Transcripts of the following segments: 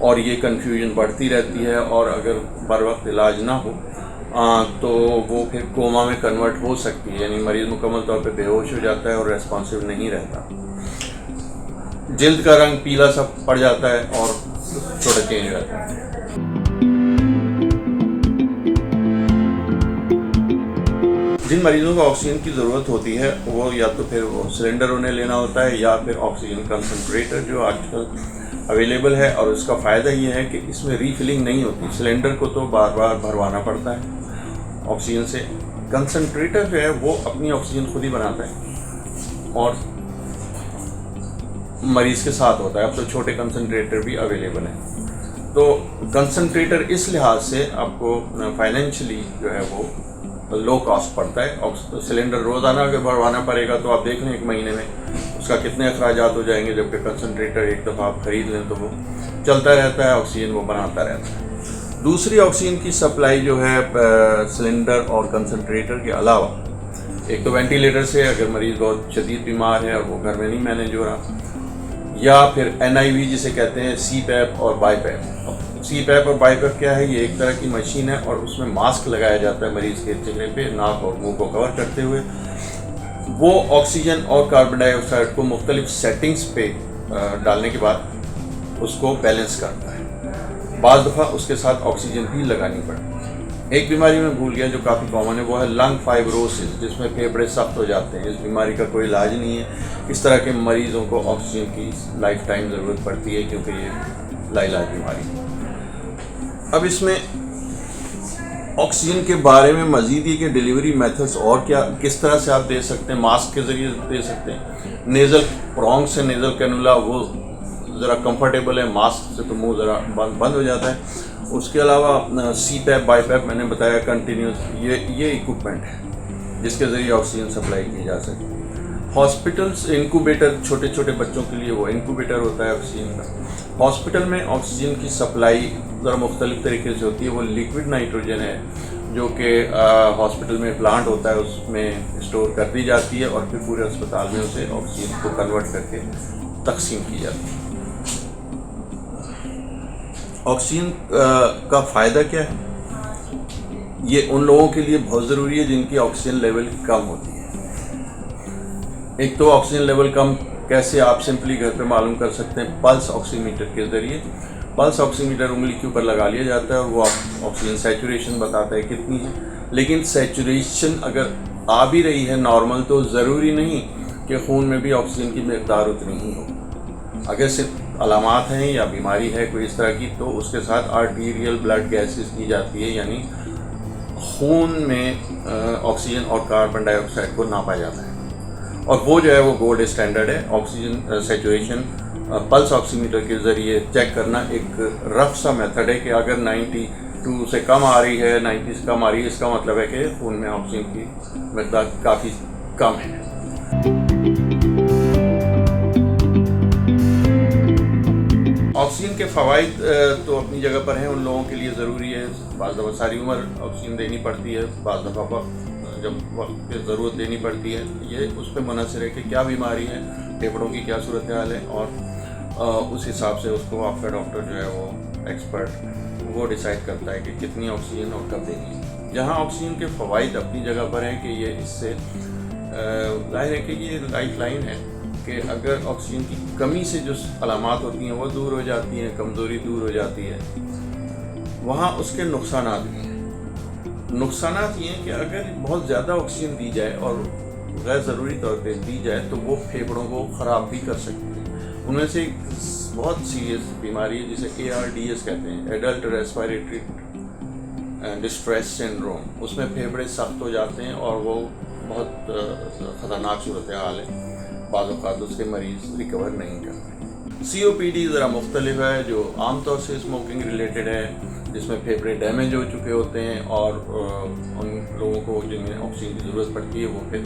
اور یہ کنفیوژن بڑھتی رہتی ہے، اور اگر بر وقت علاج نہ ہو تو وہ پھر کوما میں کنورٹ ہو سکتی ہے، یعنی مریض مکمل طور پہ بے ہوش ہو جاتا ہے اور ریسپانسو نہیں رہتا، جلد کا رنگ پیلا سا پڑ جاتا ہے اور تھوڑا چینج رہتا ہے۔ جن مریضوں کو آکسیجن کی ضرورت ہوتی ہے وہ یا تو پھر وہ سلنڈر انہیں لینا ہوتا ہے یا پھر آکسیجن کنسنٹریٹر جو آج کل اویلیبل ہے، اور اس کا فائدہ یہ ہے کہ اس میں ری فلنگ نہیں ہوتی، سلنڈر کو تو بار بار بھروانا پڑتا ہے آکسیجن سے، کنسنٹریٹر جو ہے وہ اپنی آکسیجن خود ہی بناتا ہے اور مریض کے ساتھ ہوتا ہے۔ اب تو چھوٹے کنسنٹریٹر بھی اویلیبل ہیں، تو کنسنٹریٹر اس لحاظ سے آپ کو فائنینشلی جو ہے وہ لو کاسٹ پڑتا ہے۔ سلنڈر روزانہ اگر بھروانا پڑے گا تو آپ دیکھ لیں ایک مہینے میں اس کا کتنے اخراجات ہو جائیں گے، جبکہ کنسنٹریٹر ایک دفعہ آپ خرید لیں تو وہ چلتا رہتا ہے، آکسیجن وہ بناتا رہتا ہے۔ دوسری آکسیجن کی سپلائی جو ہے سلنڈر اور کنسنٹریٹر کے علاوہ، ایک تو وینٹیلیٹر سے اگر مریض بہت شدید بیمار ہے اور وہ گھر میں نہیں مینیج ہو رہا، یا پھر NIV جسے کہتے ہیں سی پیپ اور بائی پیپ۔ سی پیپ اور بائی پیپ کیا ہے؟ یہ ایک طرح کی مشین ہے اور اس میں ماسک لگایا جاتا ہے مریض کے چہرے پہ، ناک اور منہ کو کور کرتے ہوئے، وہ آکسیجن اور کاربن ڈائی آکسائڈ کو مختلف سیٹنگز پہ ڈالنے کے بعد اس کو بیلنس کرتا ہے۔ بعض دفعہ اس کے ساتھ آکسیجن بھی لگانی پڑتی ہے۔ ایک بیماری میں بھول گیا جو کافی کامن ہے، وہ ہے لنگ فائبروسس، جس میں پھیپھڑے سخت ہو جاتے ہیں۔ اس بیماری کا کوئی علاج نہیں ہے، اس طرح کے مریضوں کو آکسیجن کی لائف ٹائم ضرورت پڑتی ہے کیونکہ یہ لا علاج بیماری ہے۔ اب اس میں آکسیجن کے بارے میں مزید یہ کہ ڈیلیوری میتھڈز اور کیا کس طرح سے آپ دے سکتے ہیں، ماسک کے ذریعے دے سکتے ہیں، نیزل پرونگ سے نیزل کینولا وہ ذرا کمفرٹیبل ہے، ماسک سے تو منہ ذرا بند ہو جاتا ہے۔ اس کے علاوہ سی پیپ بائی پیپ میں نے بتایا کنٹینیوس، یہ اکوپمنٹ ہے جس کے ذریعے آکسیجن سپلائی کی جا سکتی ہے۔ ہاسپٹلس انکوبیٹر، چھوٹے چھوٹے بچوں کے لیے وہ انکوبیٹر ہوتا ہے آکسیجن کا۔ ہاسپٹل میں آکسیجن کی سپلائی ذرا مختلف طریقے سے ہوتی ہے، وہ لیکوڈ نائٹروجن ہے جو کہ ہاسپٹل میں پلانٹ ہوتا ہے، اس میں اسٹور کر دی جاتی ہے اور پھر پورے اسپتال میں اسے آکسیجن کو کنورٹ کر کے تقسیم کی جاتی ہے۔ آکسیجن کا فائدہ کیا ہے؟ یہ ان لوگوں کے لیے بہت ضروری ہے جن کی آکسیجن لیول کم ہوتی ہے۔ ایک تو آکسیجن لیول کم کیسے آپ سمپلی گھر پہ معلوم کر سکتے ہیں؟ پلس آکسی میٹر کے ذریعے۔ پلس آکسی میٹر انگلی کے اوپر لگا لیا جاتا ہے اور وہ آکسیجن سیچوریشن بتاتا ہے کتنی ہے، لیکن سیچوریشن اگر آ بھی رہی ہے نارمل تو ضروری نہیں کہ خون میں بھی آکسیجن کی مقدار اتنی ہی ہو۔ اگر صرف علامات ہیں یا بیماری ہے کوئی اس طرح کی تو اس کے ساتھ آرٹیریل بلڈ گیسز کی جاتی ہے، یعنی خون میں آکسیجن اور کاربن ڈائی آکسائڈ کو ناپا جاتا ہے، اور وہ جو ہے وہ گولڈ اسٹینڈرڈ ہے۔ آکسیجن سیچوریشن پلس آکسی میٹر کے ذریعے چیک کرنا ایک رف سا میتھڈ ہے کہ اگر 92 سے کم آ رہی ہے، 90 سے کم آ رہی ہے، اس کا مطلب ہے کہ خون میں آکسیجن کی مقدار کافی کم ہے۔ آکسیجن کے فوائد تو اپنی جگہ پر ہیں، ان لوگوں کے لیے ضروری ہے۔ بعض دفعہ ساری عمر آکسیجن دینی پڑتی ہے، بعض دفعہ جب وقت پہ ضرورت دینی پڑتی ہے۔ یہ اس پہ منحصر ہے کہ کیا بیماری ہے، پھیپھڑوں کی کیا صورتحال ہے، اور اس حساب سے اس کو آپ کا ڈاکٹر جو ہے وہ ایکسپرٹ وہ ڈیسائیڈ کرتا ہے کہ کتنی آکسیجن اور کب دینی ہے۔ جہاں آکسیجن کے فوائد اپنی جگہ پر ہیں کہ یہ اس سے ظاہر ہے کہ یہ لائف لائن ہے کہ اگر آکسیجن کی کمی سے جو علامات ہوتی ہیں وہ دور ہو جاتی ہیں، کمزوری دور ہو جاتی ہے، وہاں اس کے نقصانات بھی ہیں۔ نقصانات یہ ہیں کہ اگر بہت زیادہ آکسیجن دی جائے اور غیر ضروری طور پہ دی جائے تو وہ پھیپھڑوں کو خراب بھی کر سکتی ہے۔ ان میں سے ایک بہت سیریس بیماری ہے جسے ARDS کہتے ہیں، ایڈلٹ ریسپیریٹری ڈسٹریس سنڈروم۔ اس میں پھیپھڑے سخت ہو جاتے ہیں اور وہ بہت خطرناک صورتحال ہے، بعض اوقات اس کے مریض ریکور نہیں کرتے۔ COPD ذرا مختلف ہے، جو عام طور سے اسموکنگ ریلیٹڈ ہے، جس میں پھیپھڑے ڈیمیج ہو چکے ہوتے ہیں اور ان لوگوں کو جن میں آکسیجن کی ضرورت پڑتی ہے وہ پھر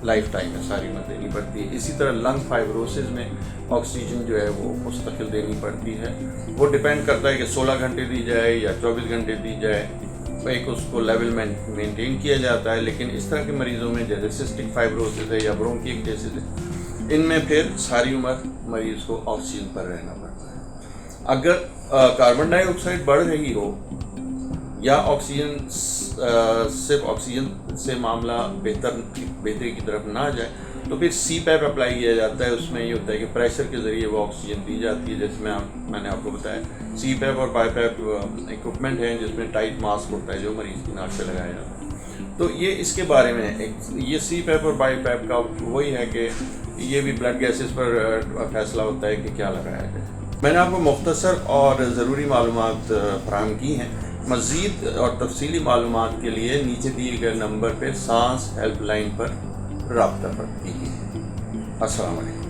لائف ٹائم میں ساری عمر دینی پڑتی ہے۔ اسی طرح لنگ فائبروسس میں آکسیجن جو ہے وہ مستقل دینی پڑتی ہے، وہ ڈیپینڈ کرتا ہے کہ 16 گھنٹے دی جائے یا 24 گھنٹے دی جائے، ایک اس کو لیول مینٹین کیا جاتا ہے۔ لیکن اس طرح کے مریضوں میں جیسے سسٹک فائبروسس ہے یا برونکیکٹسس ہے، ان میں پھر ساری عمر مریض کو آکسیجن پر رہنا پڑتا ہے۔ اگر کاربن ڈائی آکسائڈ بڑھ رہی ہو یا آکسیجن صرف آکسیجن سے معاملہ بہتری کی طرف نہ جائے تو پھر سی پیپ اپلائی کیا جاتا ہے. اس میں یہ ہوتا ہے کہ پریشر کے ذریعے وہ آکسیجن دی جاتی ہے. جس میں نے آپ کو بتایا سی پیپ اور بائی پیپ اکوپمنٹ ہیں جس میں ٹائٹ ماسک ہوتا ہے جو مریض کی ناک پہ لگایا جاتا ہے. تو یہ اس کے بارے میں یہ سی پیپ اور بائی پیپ کا وہی ہے کہ یہ بھی بلڈ گیسز پر فیصلہ ہوتا ہے کہ کیا لگایا جائے. میں نے آپ کو مختصر اور ضروری معلومات فراہم کی ہیں. مزید اور تفصیلی معلومات کے لیے نیچے دیے گئے نمبر پہ سانس ہیلپ لائن پر رابطہ کیجیے. السلام علیکم.